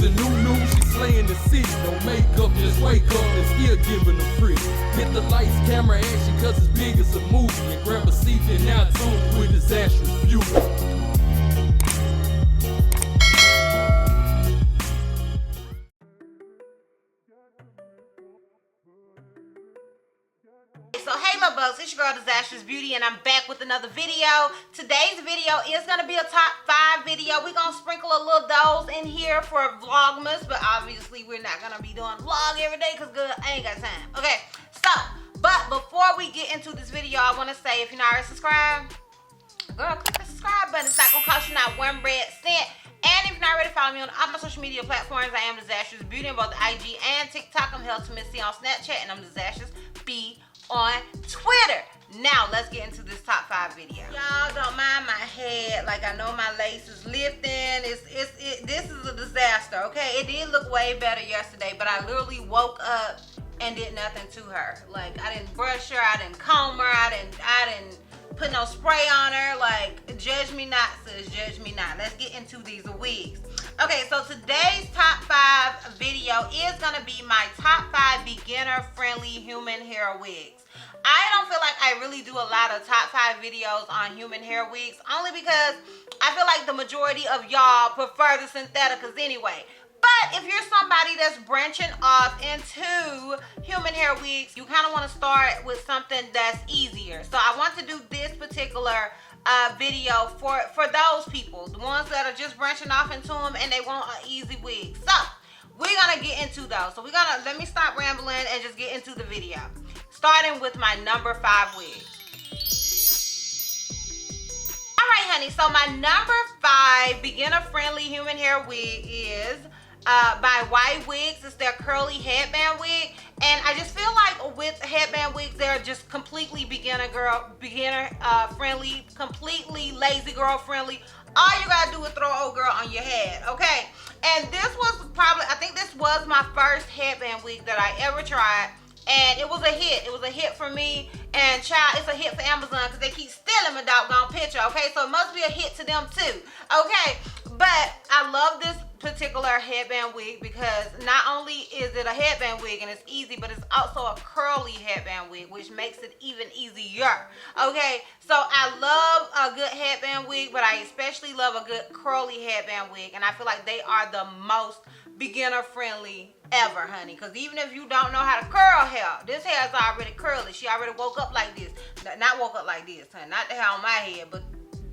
a new, she's slaying the city. No makeup, just wake up and still giving them pretty. Hit the lights, camera, action, cause it's big as a movie. And grab a seat and now tune with Disastrous Beauty. So hey little bugs, it's your girl Disastrous Beauty and I'm back with another video. Today's video is going to be a top 5 video. We're going to sprinkle a little dose in here for Vlogmas, but obviously we're not going to be doing vlog every day because good, I ain't got time. Okay, so, but before we get into this video, I want to say if you're not already subscribed, girl, click the subscribe button. It's not going to cost you not one red cent. And if you're not already following me on all my social media platforms, I am Disastrous Beauty on both IG and TikTok. I'm Hell to Missy on Snapchat and I'm Disastrous B on Twitter. Now let's get into this top 5 video. Y'all don't mind my head, like I know my lace is lifting. This is a disaster, okay? It did look way better yesterday, but I literally woke up and did nothing to her. Like I didn't brush her, I didn't comb her, I didn't put no spray on her. Like, judge me not, sis, judge me not. Let's get into these wigs. Okay, so today's top 5 video is gonna be my top 5 beginner-friendly human hair wigs. I don't feel like I really do a lot of top 5 videos on human hair wigs, only because I feel like the majority of y'all prefer the syntheticals anyway. But if you're somebody that's branching off into human hair wigs, you kind of want to start with something that's easier. So I want to do this particular video for those people, the ones that are just branching off into them and they want an easy wig. So we're gonna get into those. So let me stop rambling and just get into the video. Starting with my number 5 wig. Alright honey, so my number 5 beginner friendly human hair wig is by Wigs. It's their curly headband wig, and I just feel like with headband wigs, they're just completely beginner friendly, completely lazy girl friendly. All you gotta do is throw old girl on your head, okay? And this was I think this was my first headband wig that I ever tried, and it was a hit. It was a hit for me, and child, it's a hit for Amazon because they keep stealing my doggone picture, okay? So it must be a hit to them too, okay? But I love this particular headband wig because not only is it a headband wig and it's easy, but it's also a curly headband wig, which makes it even easier. Okay, so I love a good headband wig, but I especially love a good curly headband wig, and I feel like they are the most beginner friendly ever, honey, because even if you don't know how to curl hair, this hair is already curly. She already woke up like this. Not woke up like this, honey, not the hair on my head, but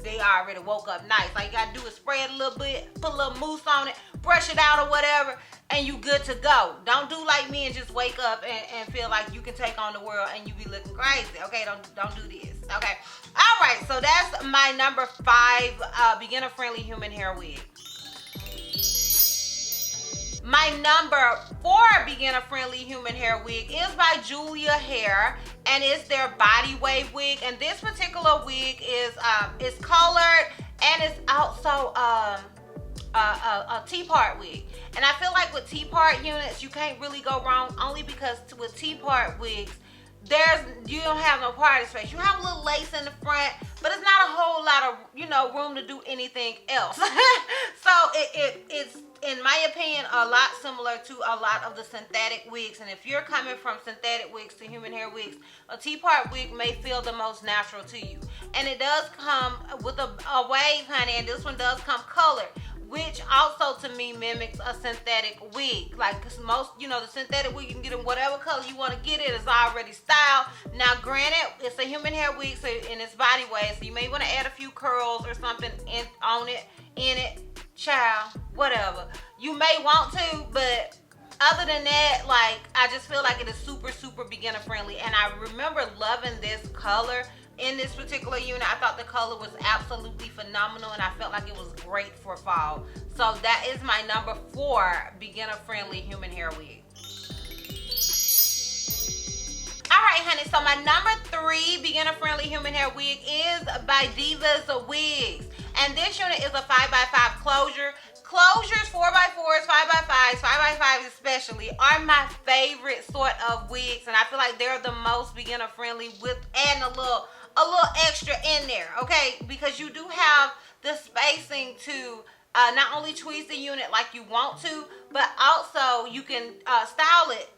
they already woke up nice. All you gotta do is spray it a little bit, put a little mousse on it, brush it out or whatever, and you good to go. Don't do like me and just wake up and feel like you can take on the world and you be looking crazy. Okay, don't do this. Okay. All right, so that's my number 5 beginner friendly human hair wig. My number 4 beginner-friendly human hair wig is by Julia Hair, and it's their body wave wig. And this particular wig is it's colored, and it's also a T-part wig. And I feel like with T-part units, you can't really go wrong, only because with T-part wigs, you don't have no party space. You have a little lace in the front, but it's not a whole lot of room to do anything else. So it's, in my opinion, a lot similar to a lot of the synthetic wigs. And if you're coming from synthetic wigs to human hair wigs, a T-part wig may feel the most natural to you. And it does come with a wave, honey, and this one does come colored, which also to me mimics a synthetic wig. Like, cause most, the synthetic wig, you can get in whatever color you want to get it. It's already styled. Now, granted, it's a human hair wig, so in its body wave, so you may want to add a few curls or something in it, child, whatever. You may want to, but other than that, like, I just feel like it is super, super beginner friendly. And I remember loving this color in this particular unit. I thought the color was absolutely phenomenal, and I felt like it was great for fall. So that is my number 4 beginner friendly human hair wig. Alright honey, so my number 3 beginner friendly human hair wig is by Wigs. And this unit is a 5x5 closure. Closures, 4x4s, 5x5s, 5x5s especially, are my favorite sort of wigs, and I feel like they're the most beginner friendly, with adding a little extra in there, okay? Because you do have the spacing to not only tweeze the unit like you want to, but also you can style it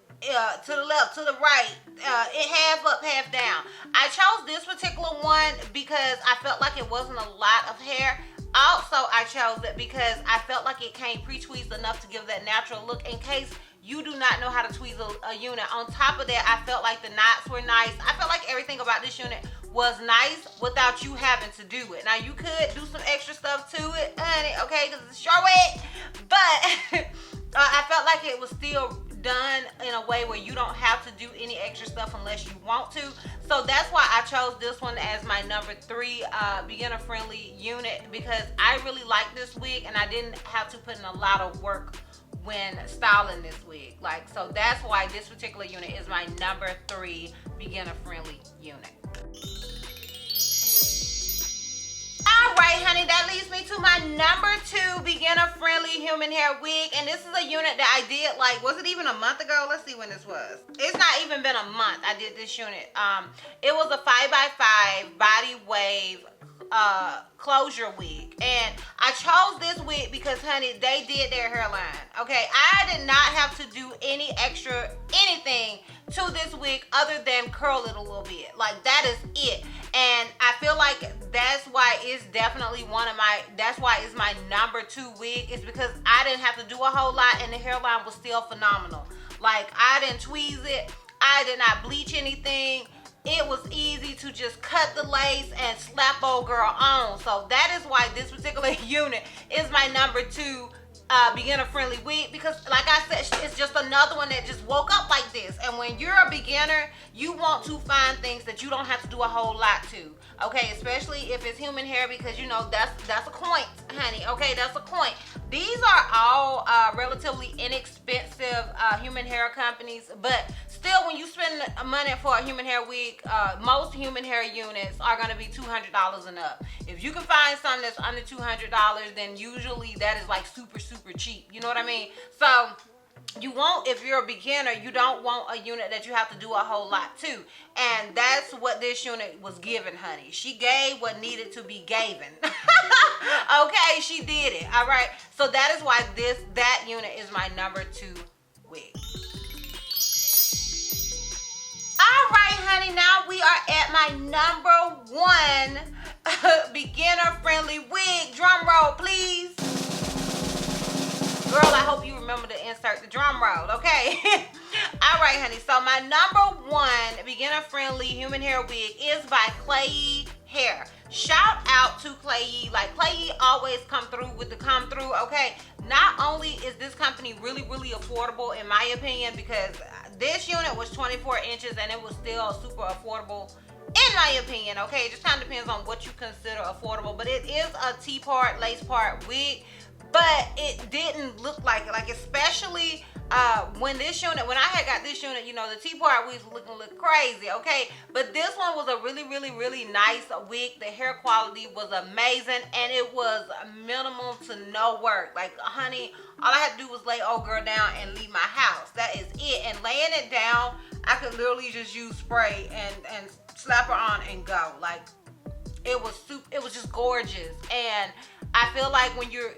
to the left, to the right, it half up, half down. I chose this particular one because I felt like it wasn't a lot of hair. Also, I chose it because I felt like it came pre-tweezed enough to give that natural look in case you do not know how to tweeze a unit. On top of that, I felt like the knots were nice. I felt like everything about this unit was nice without you having to do it. Now, you could do some extra stuff to it, honey, okay, because it's your wig, but I felt like it was still done in a way where you don't have to do any extra stuff unless you want to. So that's why I chose this one as my number 3 beginner friendly unit, because I really like this wig and I didn't have to put in a lot of work when styling this wig. Like, so that's why this particular unit is my number 3 beginner friendly unit. Alright, honey, that leads me to my number 2 beginner friendly human hair wig, and this is a unit that I did, like, was it even a month ago? Let's see when this was. It's not even been a month I did this unit. It was a 5x5 body wave closure wig, and I chose this wig because, honey, they did their hairline. Okay, I did not have to do any extra anything to this wig other than curl it a little bit. Like, that is it. And I feel like that's why it's definitely that's why it's my number 2 wig. It's because I didn't have to do a whole lot and the hairline was still phenomenal. Like, I didn't tweeze it, I did not bleach anything. It was easy to just cut the lace and slap old girl on. So that is why this particular unit is my number 2 beginner friendly wig, because like I said, it's just another one that just woke up like this. And when you're a beginner, you want to find things that you don't have to do a whole lot to, okay, especially if it's human hair, because you know that's a coin, honey, okay, that's a coin. These are all relatively inexpensive human hair companies, but still, when you spend money for a human hair wig, most human hair units are going to be $200 and up. If you can find something that's under $200, then usually that is like super cheap, you know what I mean? So you won't, if you're a beginner, you don't want a unit that you have to do a whole lot to. And that's what this unit was given, honey. She gave what needed to be given. Okay, she did it. All right. So that is why that unit is my number 2 wig. All right, honey. Now we are at my number 1 beginner friendly wig. Drum roll, please. Girl, I hope you remember to insert the drum roll, okay? All right, honey. So my number 1 beginner friendly human hair wig is by Clay Hair. Shout out to Clay. Like, Clay always come through with the come through, okay? Not only is this company really affordable, in my opinion, because this unit was 24 inches and it was still super affordable, in my opinion, okay? It just kind of depends on what you consider affordable, but it is a T-part, lace part wig. But it didn't look like it, like, especially when I had got this unit, you know, the T-part wigs were looking a little crazy, okay? But this one was a really nice wig. The hair quality was amazing, and it was minimal to no work. Like, honey, all I had to do was lay old girl down and leave my house. That is it. And laying it down, I could literally just use spray and slap her on and go. Like, it was just gorgeous. And I feel like when you're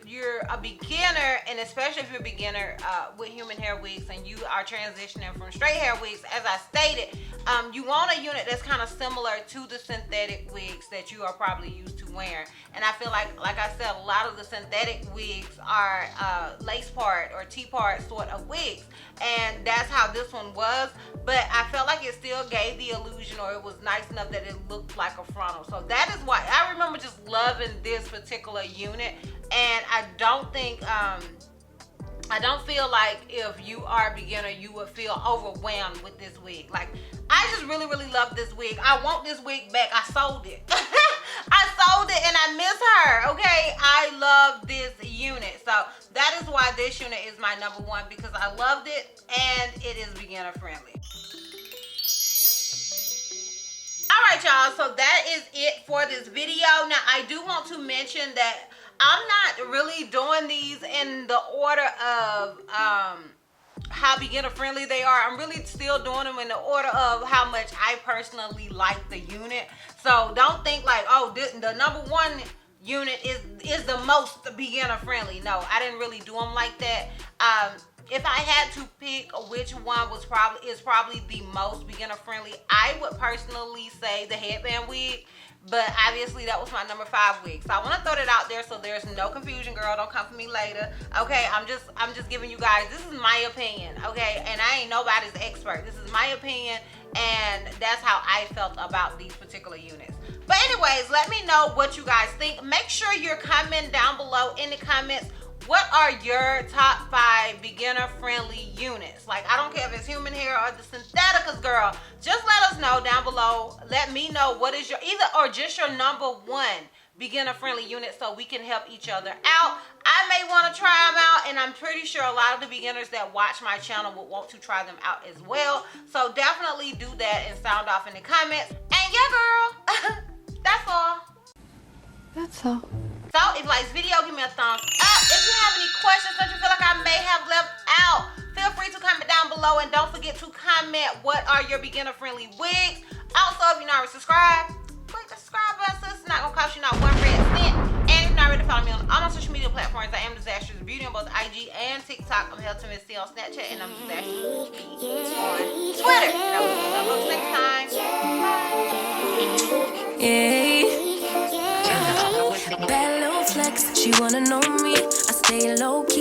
a beginner, and especially if you're a beginner with human hair wigs and you are transitioning from straight hair wigs, as I stated, you want a unit that's kind of similar to the synthetic wigs that you are probably used to wearing. And I feel like I said, a lot of the synthetic wigs are lace part or T-part sort of wigs, and that's how this one was. But I felt like it still gave the illusion, or it was nice enough that it looked like a frontal. So that is why I remember just loving this particular unit. And I don't feel like if you are a beginner, you would feel overwhelmed with this wig. Like, I just really love this wig. I want this wig back. I sold it. I sold it and I miss her, okay? I love this unit. So that is why this unit is my number 1, because I loved it and it is beginner friendly. Alright, y'all, so that is it for this video. Now, I do want to mention that I'm not really doing these in the order of how beginner friendly they are. I'm really still doing them in the order of how much I personally like the unit. So don't think like, oh, the number 1 unit is the most beginner friendly. No, I didn't really do them like that. If I had to pick which one is probably the most beginner friendly, I would personally say the headband wig. But obviously that was my number 5 wig. So I want to throw that out there so there's no confusion, girl. Don't come for me later. Okay, I'm just giving you guys, this is my opinion, okay? And I ain't nobody's expert. This is my opinion, and that's how I felt about these particular units. But anyways, let me know what you guys think. Make sure you're commenting down below in the comments. What are your top 5 beginner-friendly units? Like, I don't care if it's human hair or the syntheticals, girl. Just let us know down below. Let me know what is your, or just your number 1 beginner-friendly unit so we can help each other out. I may want to try them out, and I'm pretty sure a lot of the beginners that watch my channel would want to try them out as well. So definitely do that and sound off in the comments. And yeah, girl, that's all. That's all. So if you like this video, give me a thumbs up. If you have any questions that you feel like I may have left out, feel free to comment down below, and don't forget to comment what are your beginner-friendly wigs. Also, if you're not already subscribed, click the subscribe button so it's not gonna cost you not 1 red cent. And if you're not ready to follow me on all my social media platforms, I am Dizastrousbeauty on both IG and TikTok. I'm HeltonMissC on Snapchat, and I'm Dizastrousbeauty on Twitter. And I will see you folks next time. Bye. Bad little flex, she wanna know me. I stay low key.